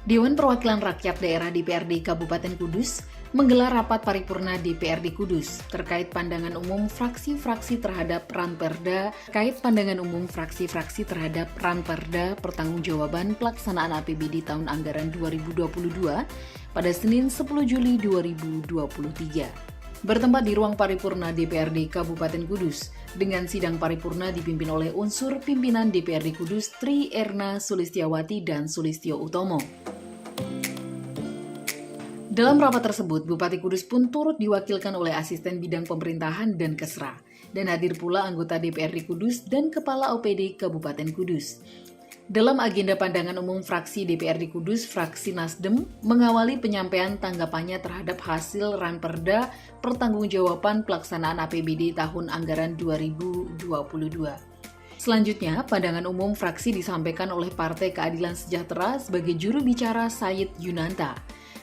Dewan Perwakilan Rakyat Daerah DPRD Kabupaten Kudus menggelar rapat paripurna DPRD Kudus terkait pandangan umum fraksi-fraksi terhadap Ranperda Pertanggungjawaban Pelaksanaan APBD tahun anggaran 2022 pada Senin 10 Juli 2023. Bertempat di ruang paripurna DPRD Kabupaten Kudus, dengan sidang paripurna dipimpin oleh unsur pimpinan DPRD Kudus Tri Erna Sulistiawati dan Sulistyo Utomo. Dalam rapat tersebut, Bupati Kudus pun turut diwakilkan oleh Asisten Bidang Pemerintahan dan Kesra, dan hadir pula anggota DPRD Kudus dan Kepala OPD Kabupaten Kudus. Dalam agenda pandangan umum fraksi DPRD Kudus, fraksi Nasdem mengawali penyampaian tanggapannya terhadap hasil Ranperda Pertanggungjawaban Pelaksanaan APBD tahun anggaran 2022. Selanjutnya, pandangan umum fraksi disampaikan oleh Partai Keadilan Sejahtera sebagai juru bicara Said Yunanta.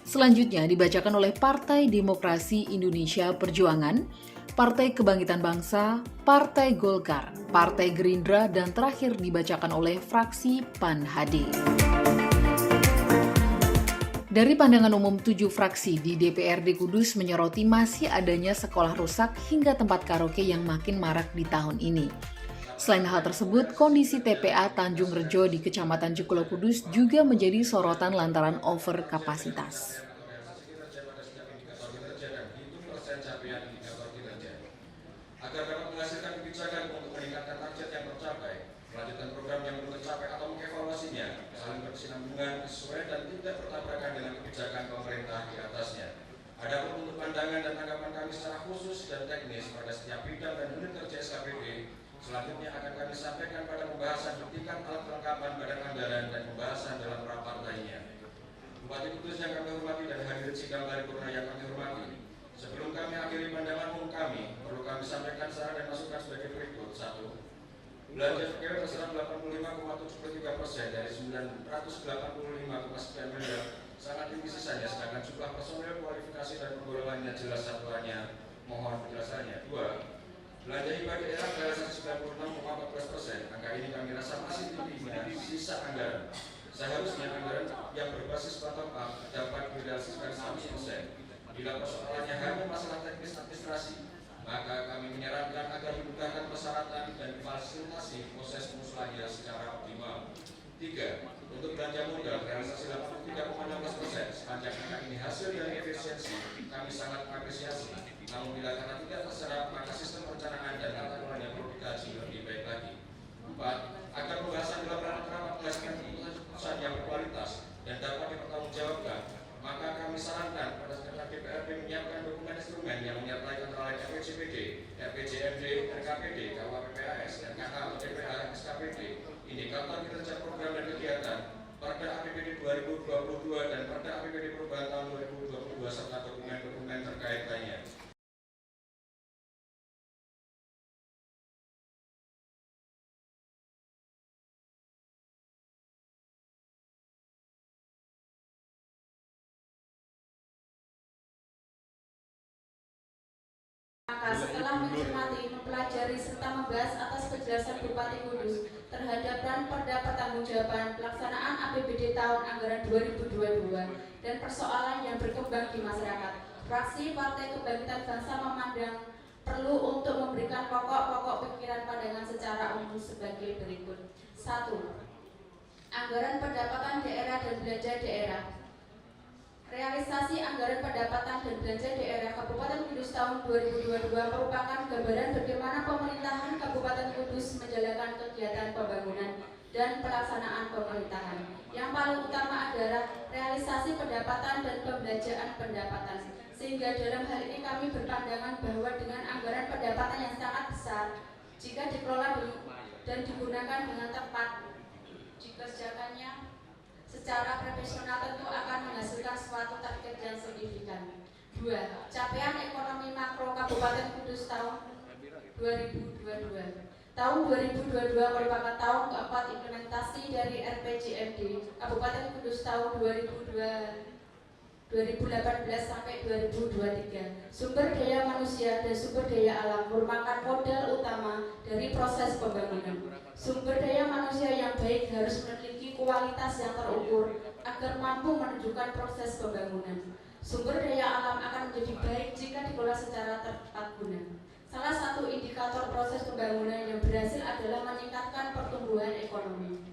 Selanjutnya dibacakan oleh Partai Demokrasi Indonesia Perjuangan, Partai Kebangkitan Bangsa, Partai Golkar, Partai Gerindra, dan terakhir dibacakan oleh fraksi PAN HD. Dari pandangan umum 7 fraksi di DPRD Kudus menyoroti masih adanya sekolah rusak hingga tempat karaoke yang makin marak di tahun ini. Selain hal tersebut, kondisi TPA Tanjung Rejo di Kecamatan Jekulo Kudus juga menjadi sorotan lantaran over kapasitas. Agar dapat menghasilkan kebijakan untuk meningkatkan target yang tercapai, melanjutkan program yang belum tercapai atau mengevaluasinya, saling berkesinambungan, sesuai dan tidak bertabrakan dengan kebijakan pemerintah di atasnya. Ada untuk pandangan dan tanggapan kami secara khusus dan teknis pada setiap bidang dan unit kerja SKPD. Selanjutnya akan kami sampaikan pada pembahasan buktikan alat kelengkapan badan anggaran dan pembahasan dalam rapat lainnya. Bupati Kudus yang kami hormati dan hadirin sidang paripurna yang kami hormati, sebelum kami akhiri pandangan umum kami, perlu kami sampaikan saran dan masukan sebagai berikut. 1. Belanja pegawai terserap 85,73% dari 985,9 miliar sangat tinggi sisanya, sedangkan jumlah personel kualifikasi dan penggolakannya jelas satuannya. Mohon penjelasannya. 2. Belanja hibah daerah realisasi 96,14%. Angka ini kami rasa masih tinggi dari sisa anggaran. Seharusnya anggaran yang berbasis bottom up dapat direalisasikan 100%. Bila persoalannya hanya masalah teknis administrasi, maka kami menyarankan agar dimudahkan persyaratan dan difasilitasi proses pengusulannya secara optimal. 3. Untuk belanja modal realisasi 83,16%. Sepanjang angka ini hasil dari efisiensi, kami sangat mengapresiasi. Namun bila karena tidak terserap, maka sistem perencanaan dan tata kelolanya perlu dikaji lebih baik lagi. 4. Agar pembahasan dalam rapat menghasilkan keputusan yang berkualitas dan dapat dipertanggungjawabkan, maka kami sarankan pada sekretaris DPRD menyiapkan dokumen instrumen yang menyertai antara lain RPJPD, RPJMD, RKPD, KUHPPAS, RKA atau DPA SKPD, indikator kinerja program dan kegiatan, Perda APBD 2022 dan Perda APBD perubahan tahun 2022 serta dokumen-dokumen terkait lainnya. Maka setelah mencermati, mempelajari serta membahas atas penjelasan Bupati Kudus terhadap Ranperda Pertanggungjawaban Pelaksanaan APBD tahun anggaran 2022 dan persoalan yang berkembang di masyarakat, fraksi Partai Kebangkitan Bangsa memandang perlu untuk memberikan pokok-pokok pikiran pandangan secara umum sebagai berikut. 1. Anggaran pendapatan daerah dan belanja daerah. Realisasi anggaran pendapatan dan belanja daerah Kabupaten Kudus tahun 2022 merupakan gambaran bagaimana pemerintahan Kabupaten Kudus menjalankan kegiatan pembangunan dan pelaksanaan pemerintahan. Yang paling utama adalah realisasi pendapatan dan pembelanjaan pendapatan. Sehingga dalam hal ini kami berpandangan bahwa dengan anggaran pendapatan yang sangat besar, jika dikelola dan digunakan dengan tepat, dikerjakannya secara profesional tentu akan menghasilkan suatu target yang signifikan. 2. Capaian ekonomi makro Kabupaten Kudus tahun 2022. Tahun 2022 merupakan tahun keempat implementasi dari RPJMD Kabupaten Kudus tahun 2018 sampai 2023. Sumber daya manusia dan sumber daya alam merupakan modal utama dari proses pembangunan. Sumber daya manusia yang baik harus memiliki kualitas yang terukur, agar mampu menunjukkan proses pembangunan. Sumber daya alam akan menjadi baik jika dikelola secara tepat guna. Salah satu indikator proses pembangunan yang berhasil adalah meningkatkan pertumbuhan ekonomi.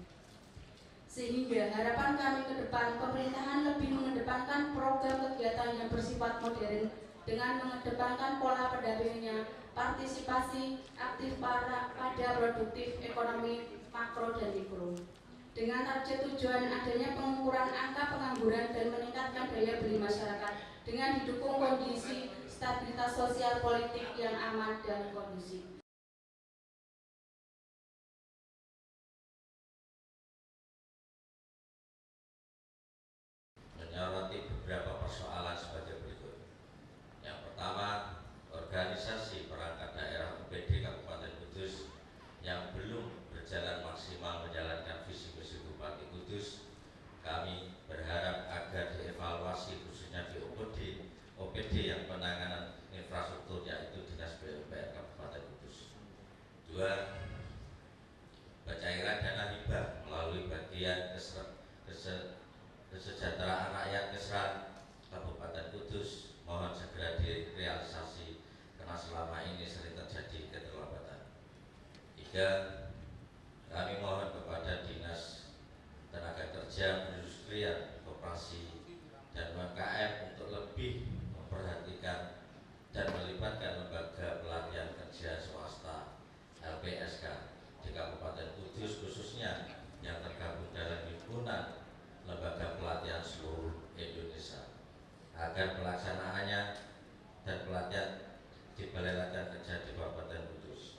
Sehingga harapan kami ke depan, pemerintahan lebih mengedepankan program kegiatan yang bersifat modern dengan mengedepankan pola pendampingannya, partisipasi aktif pada produktif ekonomi makro dan mikro. Dengan target tujuan adanya pengukuran angka pengangguran dan meningkatkan daya beli masyarakat dengan didukung kondisi stabilitas sosial politik yang aman dan kondusif. Menyoroti beberapa persoalan sebagai berikut. Yang pertama, organisasi perangkat daerah UPD Kabupaten Kudus yang belum berjalan maksimal menjalankan visi misi Bupati Kudus. Kami berharap agar dievaluasi khususnya di OPD yang penanganan infrastruktur, yaitu Dinas PUPR Kabupaten Kudus. 2. Pencairan dana hibah melalui bagian kesejahteraan rakyat Kesra Kabupaten Kudus mohon segera direalisasi karena selama ini sering terjadi keterlambatan. 3. Kami mohon kepada Dinas Tenaga Kerja, Perindustrian, Koperasi, dan UMKM untuk lebih memperhatikan dan melibatkan lembaga pelatihan kerja swasta LPSK di Kabupaten Kudus, khususnya yang tergabung dalam himpunan lembaga pelatihan seluruh Indonesia, agar pelaksanaannya dan pelatihan di Balai Latihan Kerja di Kabupaten Kudus.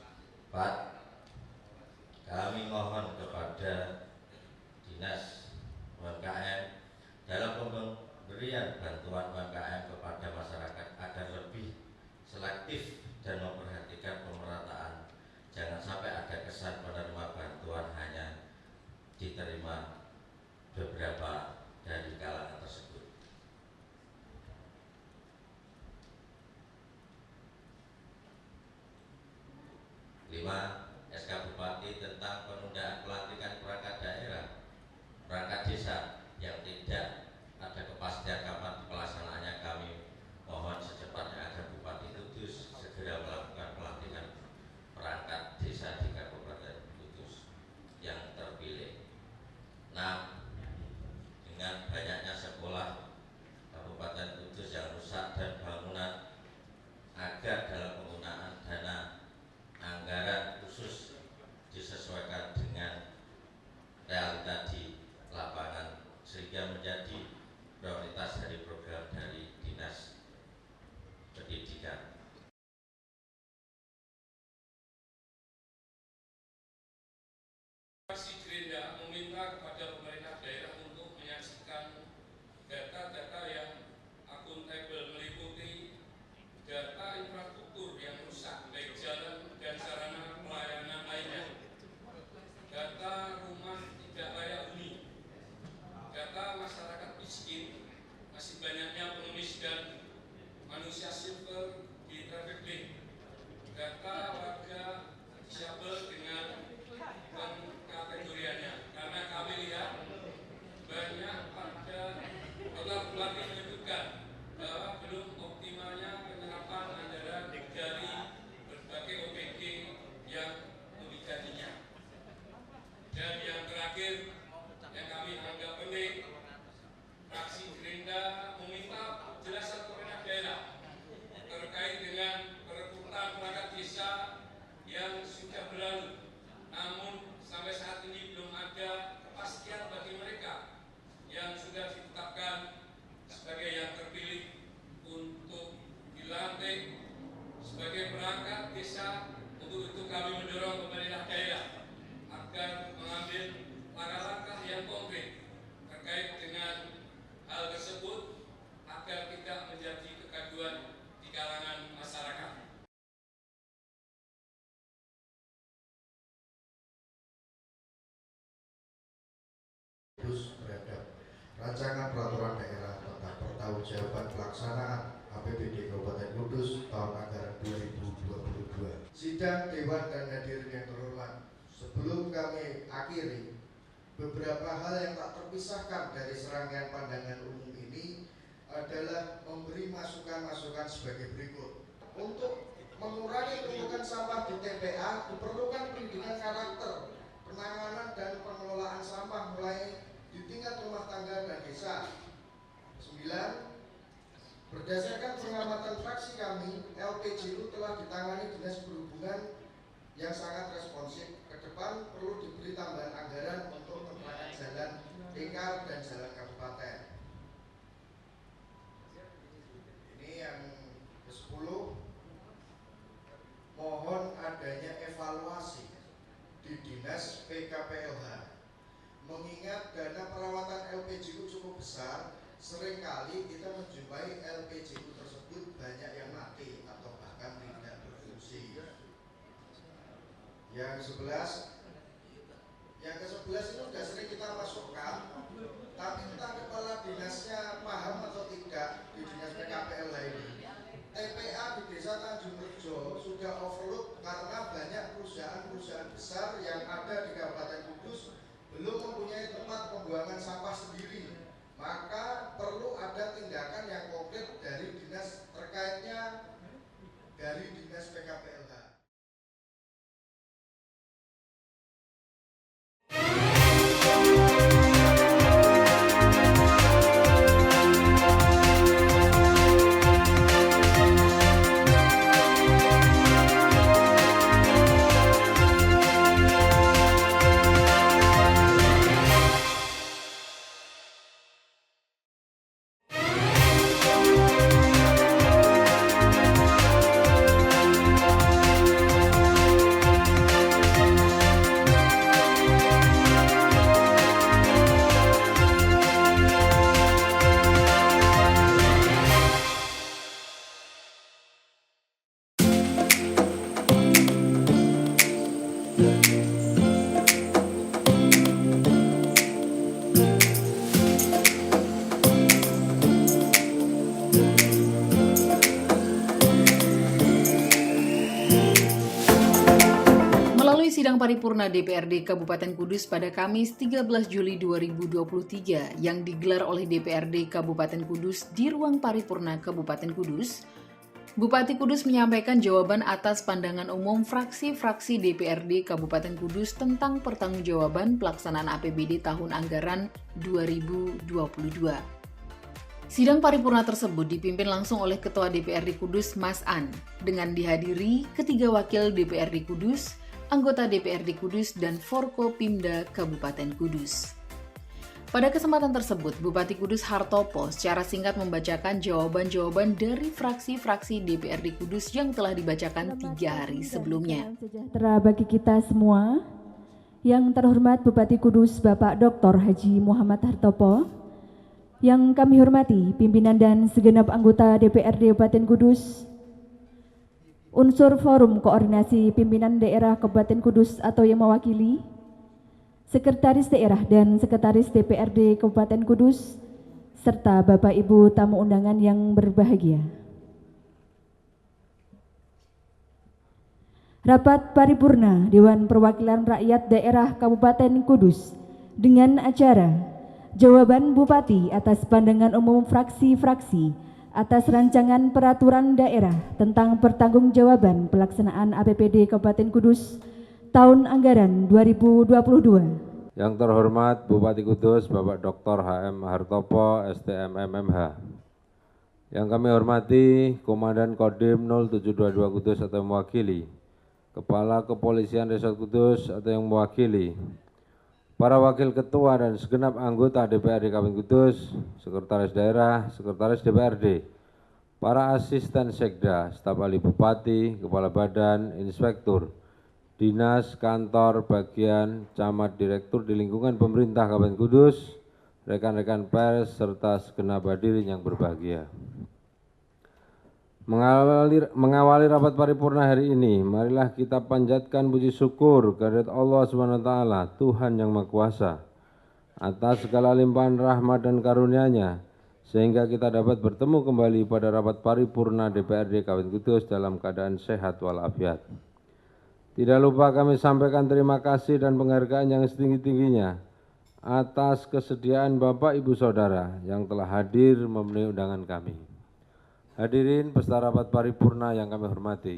4. Kami mohon kepada Dinas UMKM dalam pemberian bantuan UMKM kepada masyarakat agar lebih selektif dan memperhatikan pemerataan. Jangan sampai ada kesan penerima bantuan hanya diterima beberapa dari kalangan tersebut. 5. SK Bupati tentang penundaan pelantikan perangkat daerah, perangkat desa yang tidak ada kepastian kapan pelaksanaannya. Kami mohon secepatnya agar Bupati Kudus segera melakukan pelantikan perangkat desa di Kabupaten Kudus yang terpilih. 6. Dengan banyaknya sekolah Kabupaten Kudus yang rusak dan bangunan, agar dalam penggunaan dana anggaran khusus disesuaikan dengan realita di lapangan sehingga menjadi prioritas dari program dari Dinas Pendidikan. Fraksi Gerindra meminta kepada pemerintah daerah untuk menyajikan data-data yang akuntabel meliputi data infrastruktur yang rusak, baik jalan dan sarana pelayanan lainnya, data rumah tidak layak huni, data masyarakat miskin, masih banyaknya pengemis dan manusia silver di traffic light, data warga disabel dengan pengkategoriannya, karena kami lihat banyak pada pelatih menyebutkan bahwa belum optimalnya penerapan anggaran dari berbagai OPD yang membidanginya. Dan yang terakhir yang kami anggap penting, fraksi Gerindra meminta penjelasan pemerintah daerah terkait dengan perekrutan perangkat desa yang sudah berlalu, namun sampai saat ini belum ada kepastian bagi mereka yang sudah ditetapkan sebagai yang terpilih untuk dilantik sebagai perangkat desa. Untuk itu kami mendorong pemerintah daerah agar mengambil langkah-langkah yang konkret terkait dengan hal tersebut agar tidak menjadi kegaduhan di kalangan masyarakat. Terhadap rancangan peraturan daerah tentang pertanggungjawaban pelaksanaan APBD Kabupaten Kudus tahun anggaran 2022. Sidang Dewan dan hadirin yang terhormat, sebelum kami akhiri, beberapa hal yang tak terpisahkan dari serangkaian pandangan umum ini adalah memberi masukan-masukan sebagai berikut. Untuk mengurangi tumpukan sampah di TPA diperlukan pendidikan karakter, penanganan dan pengelolaan sampah mulai di tingkat rumah tangga dan desa. 9. Berdasarkan pengamatan fraksi kami, LPJU telah ditangani Dinas Perhubungan yang sangat responsif. Ke depan perlu diberi tambahan anggaran untuk perbaikan jalan lingkar dan jalan kabupaten. Ini yang ke-10. Mohon adanya evaluasi di Dinas PKPLH. Mengingat dana perawatan LPJU cukup besar, seringkali kita menjumpai LPJU tersebut banyak yang mati atau bahkan tidak berfungsi. Yang ke-11 itu sudah sering kita masukkan, tapi entah kepala dinasnya paham atau tidak di Dinas PKPLH ini. TPA di Desa Tanjung Rejo sudah overload karena banyak perusahaan-perusahaan besar yang ada di Kabupaten Kudus belum mempunyai tempat pembuangan sampah sendiri. Maka perlu ada tindakan yang konkret dari dinas terkaitnya, dari Dinas PKPLH. Sidang paripurna DPRD Kabupaten Kudus pada Kamis 13 Juli 2023 yang digelar oleh DPRD Kabupaten Kudus di ruang paripurna Kabupaten Kudus, Bupati Kudus menyampaikan jawaban atas pandangan umum fraksi-fraksi DPRD Kabupaten Kudus tentang pertanggungjawaban pelaksanaan APBD tahun anggaran 2022. Sidang paripurna tersebut dipimpin langsung oleh Ketua DPRD Kudus Mas An, dengan dihadiri ketiga wakil DPRD Kudus, anggota DPRD Kudus, dan Forkopimda Kabupaten Kudus. Pada kesempatan tersebut, Bupati Kudus Hartopo secara singkat membacakan jawaban-jawaban dari fraksi-fraksi DPRD Kudus yang telah dibacakan 3 hari sebelumnya. Sejahtera bagi kita semua. Yang terhormat Bupati Kudus Bapak Dr. Haji Muhammad Hartopo, yang kami hormati pimpinan dan segenap anggota DPRD Kabupaten Kudus, unsur forum koordinasi pimpinan daerah Kabupaten Kudus atau yang mewakili, sekretaris daerah dan sekretaris DPRD Kabupaten Kudus, serta Bapak Ibu tamu undangan yang berbahagia. Rapat paripurna Dewan Perwakilan Rakyat Daerah Kabupaten Kudus dengan acara jawaban Bupati atas pandangan umum fraksi-fraksi atas rancangan peraturan daerah tentang pertanggungjawaban pelaksanaan APBD Kabupaten Kudus tahun anggaran 2022. Yang terhormat Bupati Kudus Bapak Dr. HM Hartopo, STM MMH. Yang kami hormati Komandan Kodim 0722 Kudus atau yang mewakili, Kepala Kepolisian Resort Kudus atau yang mewakili, para wakil ketua dan segenap anggota DPRD Kabupaten Kudus, sekretaris daerah, sekretaris DPRD, para asisten sekda, staf ahli bupati, kepala badan, inspektur, dinas, kantor, bagian, camat, direktur di lingkungan pemerintah Kabupaten Kudus, rekan-rekan pers, serta segenap hadirin yang berbahagia. Mengawali rapat paripurna hari ini, marilah kita panjatkan puji syukur kehadirat Allah SWT, Tuhan yang Maha Kuasa, atas segala limpahan rahmat dan karunia-Nya, sehingga kita dapat bertemu kembali pada rapat paripurna DPRD Kabupaten Kudus dalam keadaan sehat walafiat. Tidak lupa kami sampaikan terima kasih dan penghargaan yang setinggi-tingginya atas kesediaan Bapak Ibu Saudara yang telah hadir memenuhi undangan kami. Hadirin peserta rapat paripurna yang kami hormati,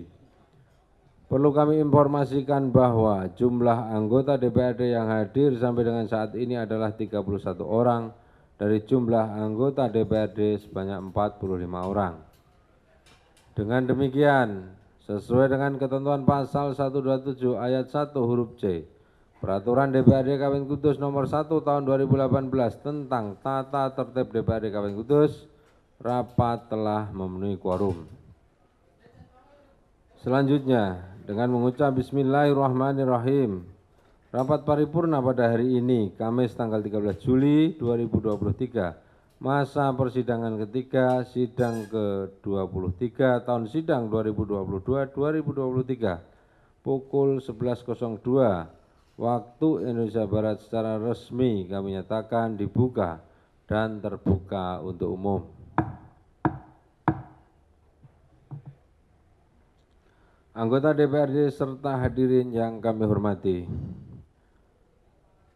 perlu kami informasikan bahwa jumlah anggota DPRD yang hadir sampai dengan saat ini adalah 31 orang dari jumlah anggota DPRD sebanyak 45 orang. Dengan demikian, sesuai dengan ketentuan pasal 127 ayat 1 huruf C, Peraturan DPRD Kabupaten Kudus nomor 1 tahun 2018 tentang tata tertib DPRD Kabupaten Kudus, rapat telah memenuhi quorum. Selanjutnya, dengan mengucap Bismillahirrahmanirrahim, rapat paripurna pada hari ini, Kamis tanggal 13 Juli 2023, masa persidangan ketiga, sidang ke-23 tahun sidang 2022-2023, pukul 11.02 waktu Indonesia Barat secara resmi kami nyatakan dibuka dan terbuka untuk umum. Anggota DPRD serta hadirin yang kami hormati.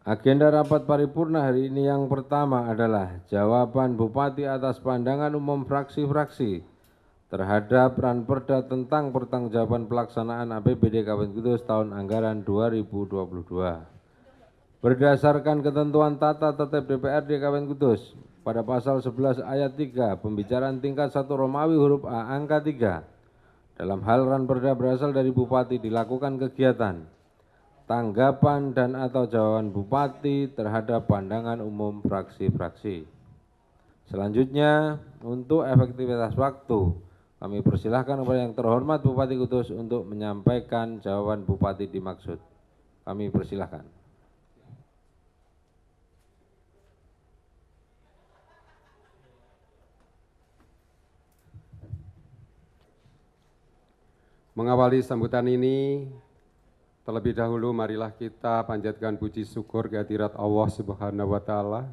Agenda rapat paripurna hari ini yang pertama adalah jawaban Bupati atas pandangan umum fraksi-fraksi terhadap Ranperda tentang pertanggungjawaban pelaksanaan APBD Kabupaten Kudus tahun anggaran 2022. Berdasarkan ketentuan tata tertib DPRD Kabupaten Kudus pada pasal 11 ayat 3 pembicaraan tingkat 1 Romawi huruf A angka 3, dalam hal Ranperda berasal dari Bupati dilakukan kegiatan tanggapan dan atau jawaban Bupati terhadap pandangan umum fraksi-fraksi. Selanjutnya, untuk efektivitas waktu, kami persilahkan kepada yang terhormat Bupati Kudus untuk menyampaikan jawaban Bupati dimaksud. Kami persilahkan. Mengawali sambutan ini, terlebih dahulu marilah kita panjatkan puji syukur kehadirat Allah Subhanahu wa Ta'ala,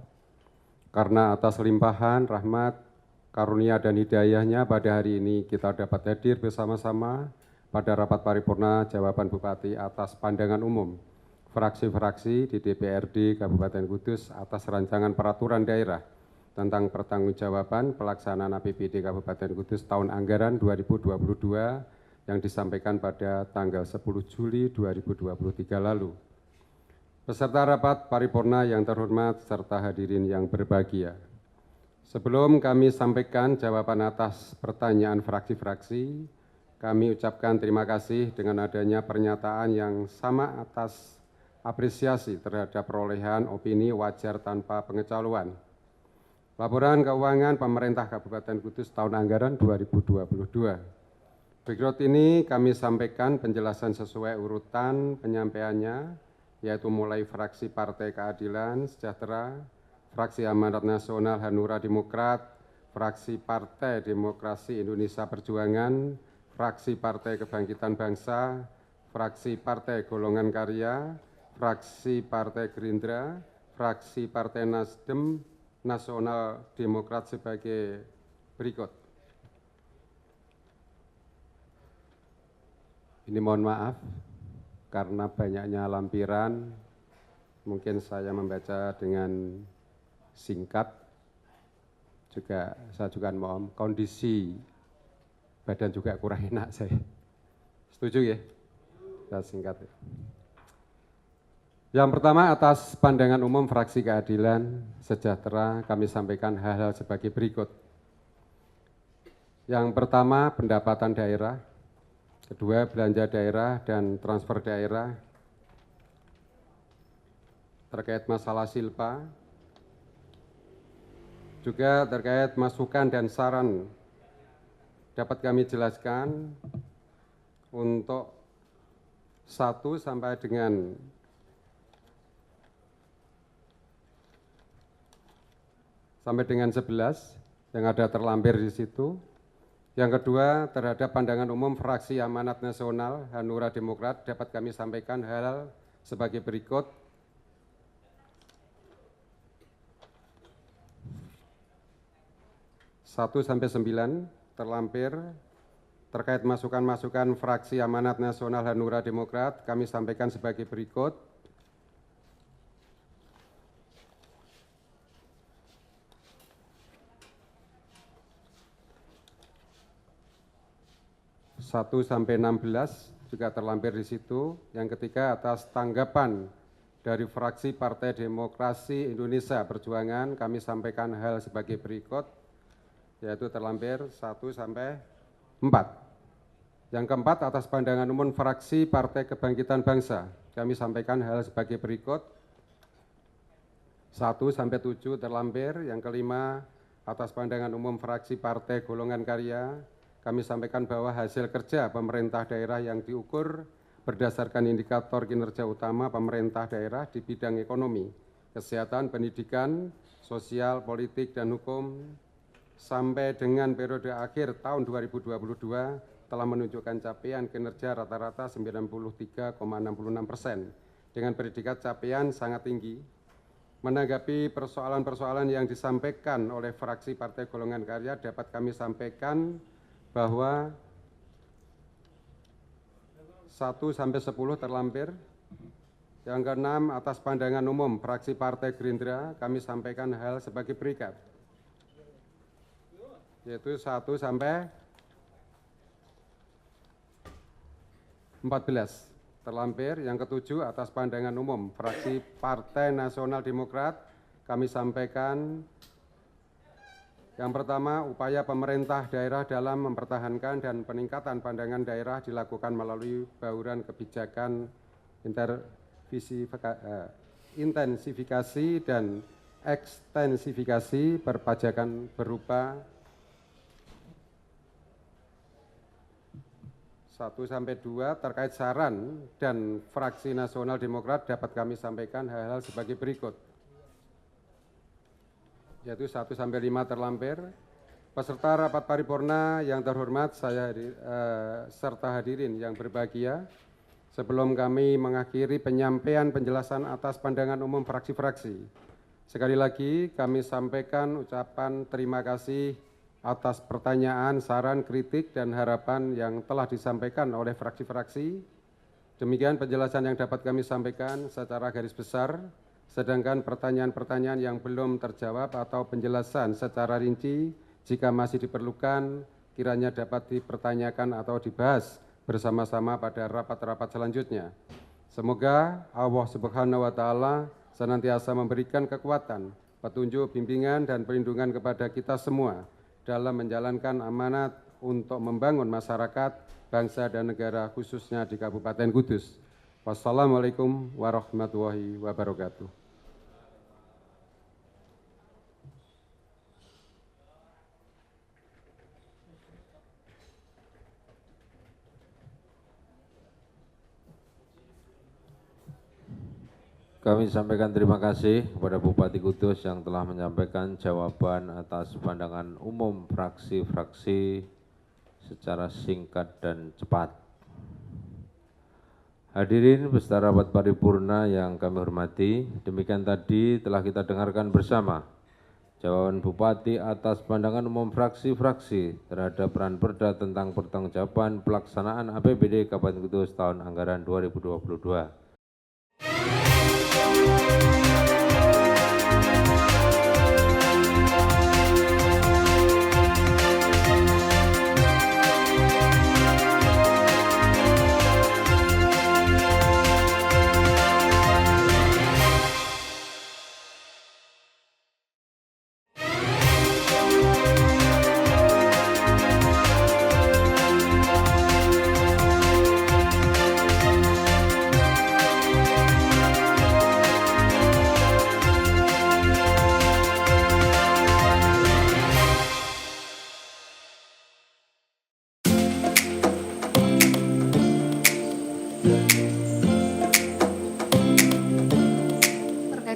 karena atas limpahan rahmat, karunia dan hidayahnya pada hari ini kita dapat hadir bersama-sama pada rapat paripurna jawaban Bupati atas pandangan umum fraksi-fraksi di DPRD Kabupaten Kudus atas rancangan peraturan daerah tentang pertanggungjawaban pelaksanaan APBD Kabupaten Kudus tahun anggaran 2022 yang disampaikan pada tanggal 10 Juli 2023 lalu. Peserta rapat paripurna yang terhormat serta hadirin yang berbahagia. Sebelum kami sampaikan jawaban atas pertanyaan fraksi-fraksi, kami ucapkan terima kasih dengan adanya pernyataan yang sama atas apresiasi terhadap perolehan opini wajar tanpa pengecualian. Laporan Keuangan Pemerintah Kabupaten Kudus tahun anggaran 2022. Berikut ini kami sampaikan penjelasan sesuai urutan penyampaiannya, yaitu mulai fraksi Partai Keadilan Sejahtera, Fraksi Amanat Nasional Hanura Demokrat, Fraksi Partai Demokrasi Indonesia Perjuangan, Fraksi Partai Kebangkitan Bangsa, Fraksi Partai Golongan Karya, Fraksi Partai Gerindra, Fraksi Partai Nasdem Nasional Demokrat sebagai berikut. Ini mohon maaf, karena banyaknya lampiran, mungkin saya membaca dengan singkat, juga saya juga mohon kondisi badan juga kurang enak saya. Setuju ya? Saya singkat ya. Yang pertama atas pandangan umum fraksi Keadilan Sejahtera kami sampaikan hal-hal sebagai berikut. Yang pertama pendapatan daerah, kedua belanja daerah dan transfer daerah, terkait masalah silpa, juga terkait masukan dan saran dapat kami jelaskan untuk 1 sampai dengan 11 yang ada terlampir di situ. Yang kedua terhadap pandangan umum fraksi Amanat Nasional Hanura Demokrat dapat kami sampaikan hal sebagai berikut. 1 sampai 9 terlampir terkait masukan-masukan fraksi Amanat Nasional Hanura Demokrat kami sampaikan sebagai berikut. sampai 16 juga terlampir di situ. Yang ketiga atas tanggapan dari fraksi Partai Demokrasi Indonesia Perjuangan kami sampaikan hal sebagai berikut, yaitu terlampir 1 sampai 4. Yang keempat atas pandangan umum fraksi Partai Kebangkitan Bangsa kami sampaikan hal sebagai berikut, 1 sampai 7 terlampir. Yang kelima atas pandangan umum fraksi Partai Golongan Karya kami sampaikan bahwa hasil kerja pemerintah daerah yang diukur berdasarkan indikator kinerja utama pemerintah daerah di bidang ekonomi, kesehatan, pendidikan, sosial, politik, dan hukum sampai dengan periode akhir tahun 2022 telah menunjukkan capaian kinerja rata-rata 93,66% dengan predikat capaian sangat tinggi. Menanggapi persoalan-persoalan yang disampaikan oleh fraksi Partai Golongan Karya dapat kami sampaikan bahwa 1 sampai 10 terlampir. Yang keenam atas pandangan umum fraksi Partai Gerindra kami sampaikan hal sebagai berikut, yaitu 1 sampai 14 terlampir. Yang ketujuh atas pandangan umum fraksi Partai Nasional Demokrat kami sampaikan yang pertama, upaya pemerintah daerah dalam mempertahankan dan peningkatan pandangan daerah dilakukan melalui bauran kebijakan intensifikasi dan ekstensifikasi perpajakan berupa 1 sampai 2 terkait saran dan fraksi Nasional Demokrat dapat kami sampaikan hal-hal sebagai berikut, yaitu 1 sampai 5 terlampir. Peserta rapat paripurna yang terhormat serta hadirin yang berbahagia, sebelum kami mengakhiri penyampaian penjelasan atas pandangan umum fraksi-fraksi, sekali lagi kami sampaikan ucapan terima kasih atas pertanyaan, saran, kritik, dan harapan yang telah disampaikan oleh fraksi-fraksi. Demikian penjelasan yang dapat kami sampaikan secara garis besar. Sedangkan pertanyaan-pertanyaan yang belum terjawab atau penjelasan secara rinci jika masih diperlukan kiranya dapat dipertanyakan atau dibahas bersama-sama pada rapat-rapat selanjutnya. Semoga Allah Subhanahu wa Ta'ala senantiasa memberikan kekuatan, petunjuk, bimbingan, dan perlindungan kepada kita semua dalam menjalankan amanat untuk membangun masyarakat, bangsa, dan negara khususnya di Kabupaten Kudus. Wassalamualaikum warahmatullahi wabarakatuh. Kami sampaikan terima kasih kepada Bupati Kudus yang telah menyampaikan jawaban atas pandangan umum fraksi-fraksi secara singkat dan cepat. Hadirin peserta rapat paripurna yang kami hormati, demikian tadi telah kita dengarkan bersama jawaban Bupati atas pandangan umum fraksi-fraksi terhadap peran Perda tentang pertanggungjawaban pelaksanaan APBD Kabupaten Kudus tahun anggaran 2022.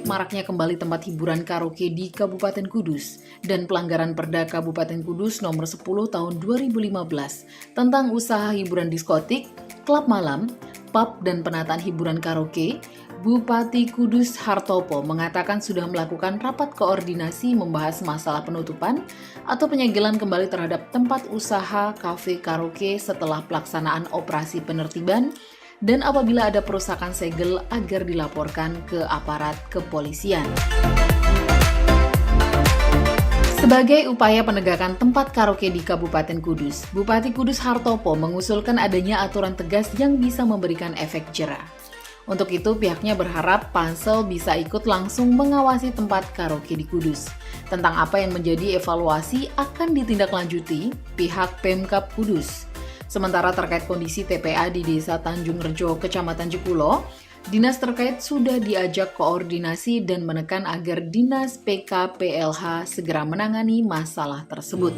Maraknya kembali tempat hiburan karaoke di Kabupaten Kudus dan pelanggaran Perda Kabupaten Kudus nomor 10 tahun 2015 tentang usaha hiburan diskotik, klub malam, pub, dan penataan hiburan karaoke, Bupati Kudus Hartopo mengatakan sudah melakukan rapat koordinasi membahas masalah penutupan atau penyegelan kembali terhadap tempat usaha kafe karaoke setelah pelaksanaan operasi penertiban dan apabila ada perusakan segel agar dilaporkan ke aparat kepolisian. Sebagai upaya penegakan tempat karaoke di Kabupaten Kudus, Bupati Kudus Hartopo mengusulkan adanya aturan tegas yang bisa memberikan efek jera. Untuk itu, pihaknya berharap Pansel bisa ikut langsung mengawasi tempat karaoke di Kudus. Tentang apa yang menjadi evaluasi akan ditindaklanjuti pihak Pemkab Kudus. Sementara terkait kondisi TPA di Desa Tanjung Rejo, Kecamatan Jekulo, dinas terkait sudah diajak koordinasi dan menekan agar Dinas PKPLH segera menangani masalah tersebut.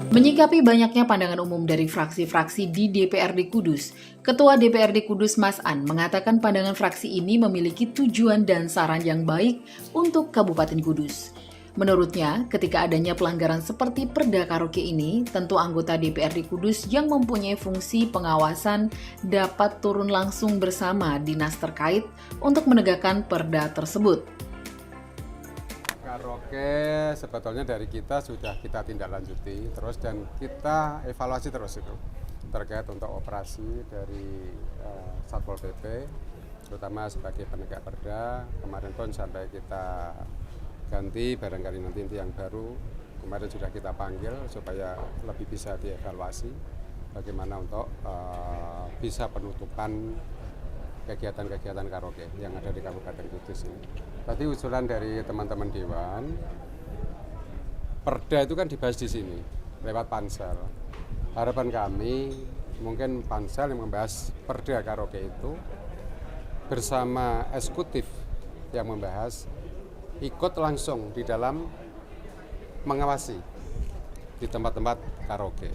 Menyikapi banyaknya pandangan umum dari fraksi-fraksi di DPRD Kudus, Ketua DPRD Kudus Mas An mengatakan pandangan fraksi ini memiliki tujuan dan saran yang baik untuk Kabupaten Kudus. Menurutnya, ketika adanya pelanggaran seperti Perda Karaoke ini, tentu anggota DPRD Kudus yang mempunyai fungsi pengawasan dapat turun langsung bersama dinas terkait untuk menegakkan perda tersebut. Karaoke sebetulnya dari kita sudah kita tindak lanjuti terus dan kita evaluasi terus itu terkait untuk operasi dari Satpol PP, terutama sebagai penegak perda. Kemarin pun sampai kita ganti, barangkali nanti yang baru kemarin sudah kita panggil supaya lebih bisa dievaluasi bagaimana untuk bisa penutupan kegiatan-kegiatan karaoke yang ada di Kabupaten Kudus ini. Tadi usulan dari teman-teman Dewan, perda itu kan dibahas di sini lewat Pansel. Harapan kami mungkin Pansel yang membahas perda karaoke itu bersama eksekutif yang membahas ikut langsung di dalam mengawasi di tempat-tempat karaoke.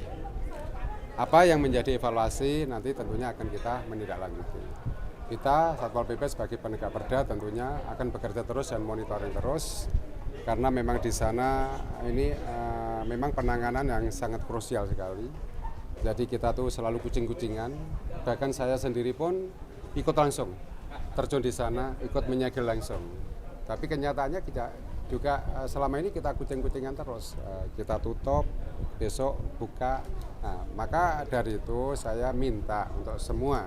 Apa yang menjadi evaluasi nanti tentunya akan kita menindaklanjuti. Kita Satpol PP sebagai penegak perda tentunya akan bekerja terus dan monitoring terus karena memang di sana ini memang penanganan yang sangat krusial sekali. Jadi kita tuh selalu kucing-kucingan. Bahkan saya sendiri pun ikut langsung terjun di sana, ikut menyegel langsung. Tapi kenyataannya kita juga selama ini kita kucing-kucingan terus. Kita tutup, besok buka. Nah, maka dari itu saya minta untuk semua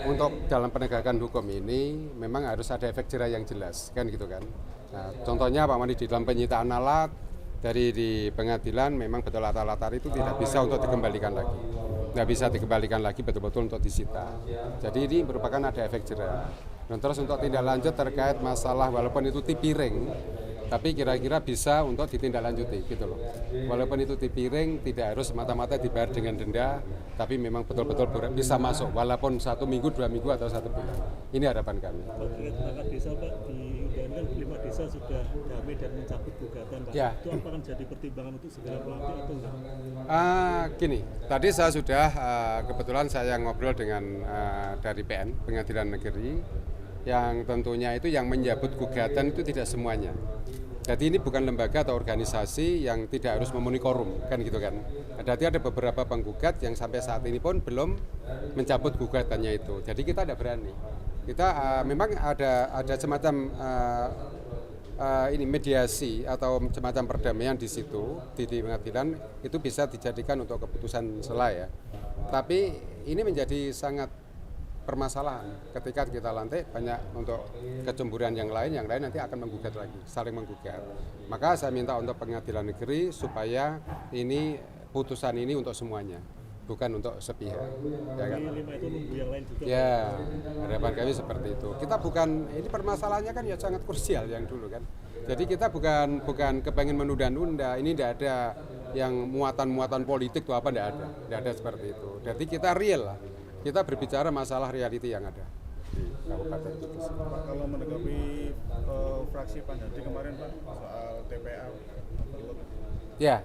untuk dalam penegakan hukum ini memang harus ada efek jera yang jelas, kan gitu kan. Nah, contohnya Pak Mandi di dalam penyitaan alat dari di pengadilan memang betul alat-alat itu tidak bisa untuk dikembalikan lagi. Nggak bisa dikembalikan lagi betul-betul untuk disita. Jadi ini merupakan ada efek jera. Dan terus untuk tindak lanjut terkait masalah walaupun itu tipiring, tapi kira-kira bisa untuk ditindaklanjuti gitu loh. Walaupun itu tipiring tidak harus semata-mata dibayar dengan denda, tapi memang betul-betul bisa masuk walaupun 1 minggu, 2 minggu atau 1 bulan. Ini harapan kami. Perangkat desa Pak, di UGN 5 desa sudah damai dan mencabut gugatan Pak. Ya. Itu akan jadi pertimbangan untuk segera melantik atau enggak? Gini, tadi saya sudah kebetulan saya ngobrol dengan dari PN, Pengadilan Negeri, yang tentunya itu yang menyambut gugatan itu tidak semuanya. Jadi ini bukan lembaga atau organisasi yang tidak harus memenuhi quorum, kan gitu kan. Jadi ada beberapa penggugat yang sampai saat ini pun belum mencabut gugatannya itu. Jadi kita tidak berani. Kita memang ada semacam ini mediasi atau semacam perdamaian di situ di pengadilan itu bisa dijadikan untuk keputusan selai ya. Tapi ini menjadi sangat permasalahan ketika kita lantik banyak untuk kecemburuan yang lain nanti akan menggugat lagi, saling menggugat. Maka saya minta untuk pengadilan negeri supaya ini putusan ini untuk semuanya, bukan untuk sepihak. Ya kan? Itu nunggu yang lain juga. Ya, harapan kami seperti itu. Kita bukan, ini permasalahannya kan ya sangat krusial yang dulu kan. Jadi kita bukan kepengen menunda-nunda, ini tidak ada yang muatan-muatan politik tuh apa, tidak ada seperti itu. Jadi kita real lah. Kita berbicara masalah reality yang ada di Kabupaten Kudus. Pak, kalau menanggapi fraksi Pak Hadi kemarin Pak soal TPA. Ya,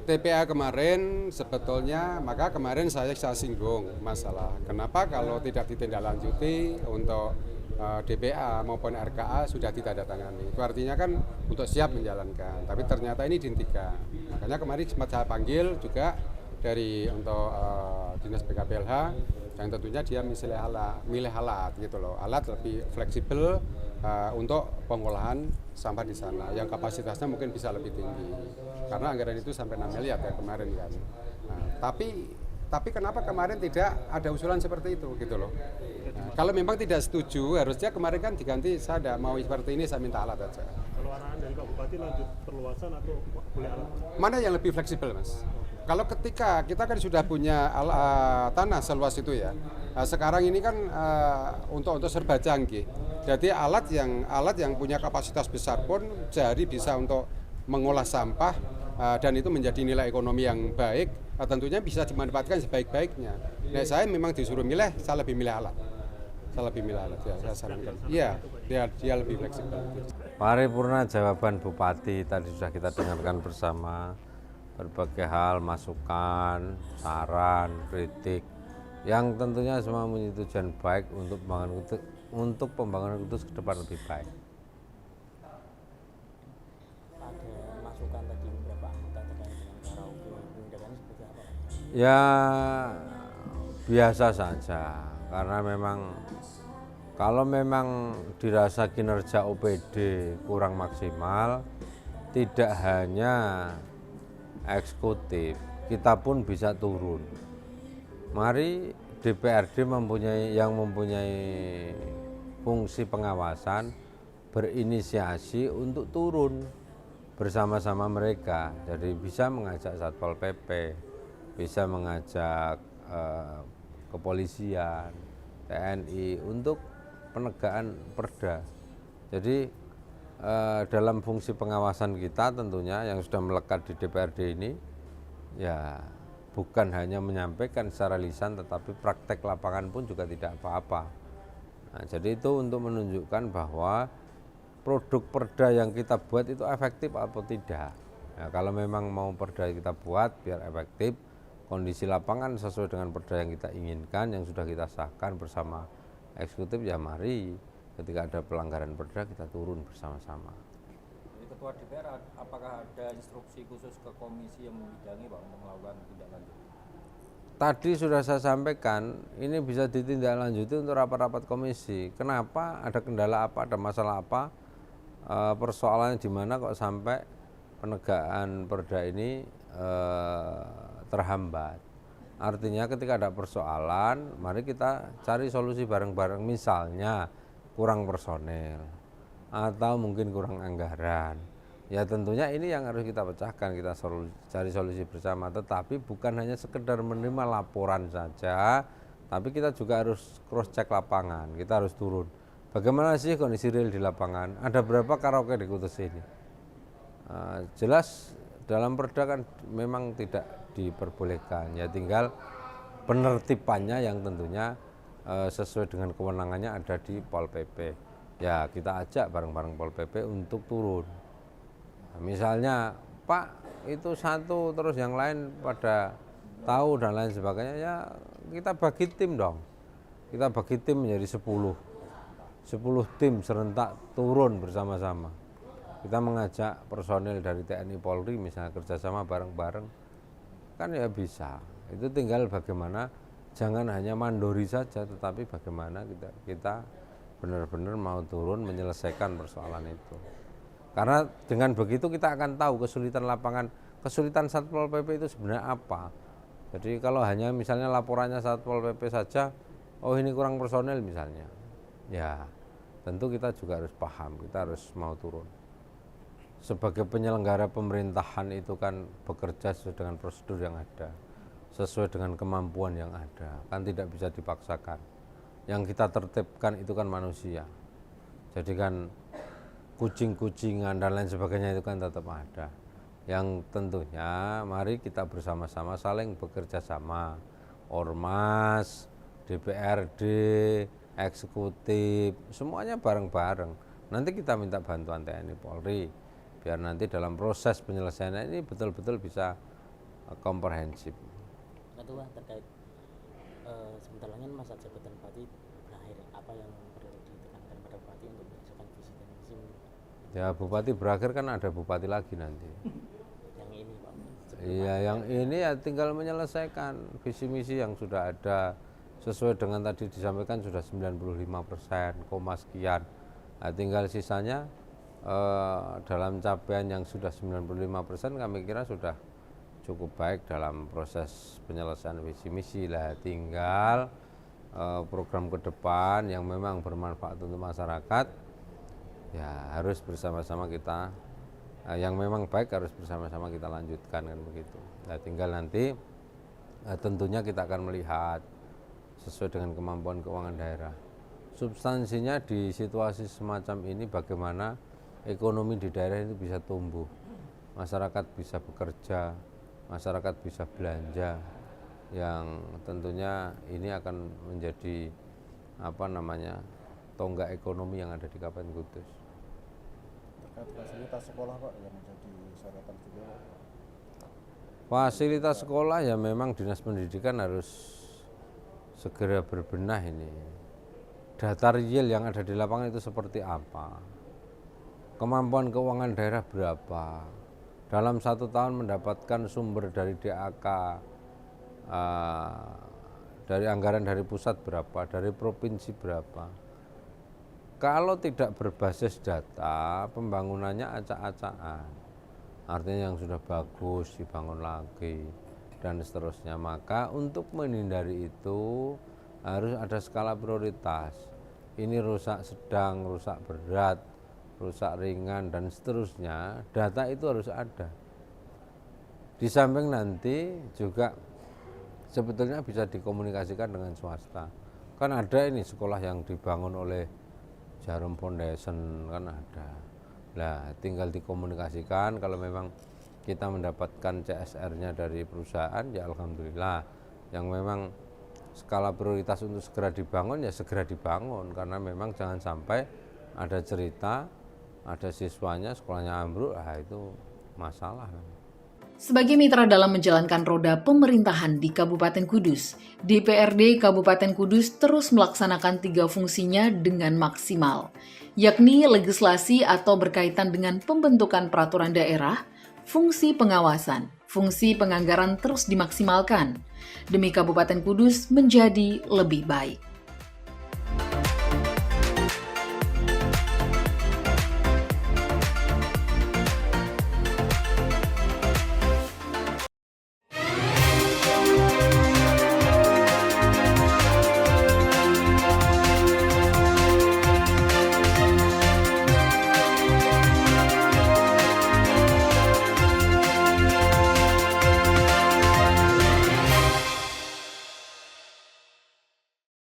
TPA kemarin sebetulnya, maka kemarin saya singgung masalah kenapa kalau tidak ditindaklanjuti untuk DPA maupun RKA sudah ditandatangani. Itu artinya kan untuk siap menjalankan, tapi ternyata ini dihentikan. Makanya kemarin sempat saya panggil juga dari untuk Dinas PKPLH yang tentunya dia milih alat gitu loh, alat lebih fleksibel untuk pengolahan sampah di sana yang kapasitasnya mungkin bisa lebih tinggi karena anggaran itu sampai 6 miliar ya kemarin kan. Nah, tapi Tapi kenapa kemarin tidak ada usulan seperti itu gitu loh. Nah, kalau memang tidak setuju, harusnya kemarin kan diganti, saya tidak mau seperti ini, saya minta alat aja. Kalau arahan dari Pak Bupati lanjut perluasan atau boleh alat? Mana yang lebih fleksibel, Mas? Kalau ketika kita kan sudah punya tanah seluas itu ya, sekarang ini kan untuk serba canggih. Jadi alat yang punya kapasitas besar pun sehari bisa untuk mengolah sampah dan itu menjadi nilai ekonomi yang baik, tentunya bisa dimanfaatkan sebaik-baiknya. Nah, saya memang disuruh milih, saya lebih milih alat. Ya, saya sarankan. Iya, dia lebih fleksibel. Paripurna jawaban Bupati tadi sudah kita dengarkan bersama, berbagai hal, masukan, saran, kritik, yang tentunya semua mempunyai tujuan baik untuk pembangunan Kudus ke depan lebih baik. Ada masukan tadi beberapa anggota terkait dengan karaoke, penindakannya seperti apa? Ya biasa saja, karena memang kalau memang dirasa kinerja OPD kurang maksimal, tidak hanya eksekutif, kita pun bisa turun. Mari DPRD mempunyai fungsi pengawasan berinisiasi untuk turun bersama-sama mereka. Jadi bisa mengajak Satpol PP, bisa mengajak kepolisian, TNI untuk penegakan perda. Jadi dalam fungsi pengawasan kita tentunya yang sudah melekat di DPRD ini ya bukan hanya menyampaikan secara lisan, tetapi praktek lapangan pun juga tidak apa-apa. Nah, jadi itu untuk menunjukkan bahwa produk perda yang kita buat itu efektif atau tidak. Nah, kalau memang mau perda kita buat biar efektif, kondisi lapangan sesuai dengan perda yang kita inginkan, yang sudah kita sahkan bersama eksekutif, ya mari ketika ada pelanggaran perda kita turun bersama-sama. Ketua DPR, apakah ada instruksi khusus ke komisi yang membidangi Pak untuk melakukan tindak lanjut? Tadi sudah saya sampaikan, ini bisa ditindaklanjuti untuk rapat-rapat komisi. Kenapa? Ada kendala apa? Ada masalah apa? Persoalannya di mana kok sampai penegakan perda ini terhambat? Artinya ketika ada persoalan, mari kita cari solusi bareng-bareng. Misalnya kurang personel atau mungkin kurang anggaran. Ya tentunya ini yang harus kita pecahkan, kita cari solusi bersama. Tetapi bukan hanya sekedar menerima laporan saja, tapi kita juga harus cross check lapangan, kita harus turun. Bagaimana sih kondisi real di lapangan? Ada berapa karaoke di Kudus ini? Jelas dalam perda kan memang tidak diperbolehkan, ya tinggal penertibannya yang tentunya sesuai dengan kewenangannya ada di Pol PP. Ya kita ajak bareng-bareng Pol PP untuk turun. Nah, misalnya Pak itu satu terus yang lain pada tahu dan lain sebagainya, ya kita bagi tim dong. Kita bagi tim menjadi 10 tim serentak turun bersama-sama. Kita mengajak personel dari TNI Polri misalnya kerjasama bareng-bareng, kan ya bisa. Itu tinggal bagaimana, jangan hanya mandori saja, tetapi bagaimana kita benar-benar mau turun menyelesaikan persoalan itu. Karena dengan begitu kita akan tahu kesulitan lapangan, kesulitan Satpol PP itu sebenarnya apa. Jadi kalau hanya misalnya laporannya Satpol PP saja, oh ini kurang personel misalnya, ya tentu kita juga harus paham, kita harus mau turun. Sebagai penyelenggara pemerintahan itu kan bekerja sesuai dengan prosedur yang ada, sesuai dengan kemampuan yang ada, kan tidak bisa dipaksakan. Yang kita tertibkan itu kan manusia, jadi kan kucing-kucingan dan lain sebagainya itu kan tetap ada. Yang tentunya mari kita bersama-sama saling bekerja sama, Ormas, DPRD, eksekutif, semuanya bareng-bareng. Nanti kita minta bantuan TNI Polri, biar nanti dalam proses penyelesaian ini betul-betul bisa komprehensif. Ketua, terkait sebentar lagi masa jabatan Bupati berakhir, apa yang perlu ditekankan pada Bupati untuk menyelesaikan visi dan misi? Ya Bupati berakhir kan ada Bupati lagi nanti. Yang ini Pak? Iya, yang ini ya tinggal menyelesaikan visi misi yang sudah ada sesuai dengan tadi disampaikan sudah 95%, sekian. Nah, tinggal sisanya dalam capaian yang sudah 95% kami kira sudah cukup baik dalam proses penyelesaian visi misi lah, tinggal program ke depan yang memang bermanfaat untuk masyarakat ya harus bersama-sama kita yang memang baik harus bersama-sama kita lanjutkan kan begitu. Nah, tinggal nanti tentunya kita akan melihat sesuai dengan kemampuan keuangan daerah. Substansinya di situasi semacam ini bagaimana ekonomi di daerah itu bisa tumbuh, masyarakat bisa bekerja, masyarakat bisa belanja, yang tentunya ini akan menjadi tonggak ekonomi yang ada di Kabupaten Kudus. Terkait fasilitas sekolah Pak yang menjadi sorotan juga. Fasilitas sekolah ya memang Dinas Pendidikan harus segera berbenah ini. Data real yang ada di lapangan itu seperti apa? Kemampuan keuangan daerah berapa? Dalam 1 tahun mendapatkan sumber dari DAK, dari anggaran dari pusat berapa, dari provinsi berapa. Kalau tidak berbasis data, pembangunannya acak-acakan. Artinya yang sudah bagus dibangun lagi dan seterusnya. Maka untuk menghindari itu harus ada skala prioritas. Ini rusak sedang, rusak berat, rusak ringan dan seterusnya. Data itu harus ada. Di samping nanti juga sebetulnya bisa dikomunikasikan dengan swasta. Kan ada ini sekolah yang dibangun oleh Jarum Foundation kan ada. Nah, tinggal dikomunikasikan kalau memang kita mendapatkan CSR-nya dari perusahaan ya alhamdulillah. Yang memang skala prioritas untuk segera dibangun ya segera dibangun, karena memang jangan sampai ada cerita ada siswanya sekolahnya ambruk, itu masalah. Sebagai mitra dalam menjalankan roda pemerintahan di Kabupaten Kudus, DPRD Kabupaten Kudus terus melaksanakan 3 fungsinya dengan maksimal, yakni legislasi atau berkaitan dengan pembentukan peraturan daerah, fungsi pengawasan, fungsi penganggaran terus dimaksimalkan, demi Kabupaten Kudus menjadi lebih baik.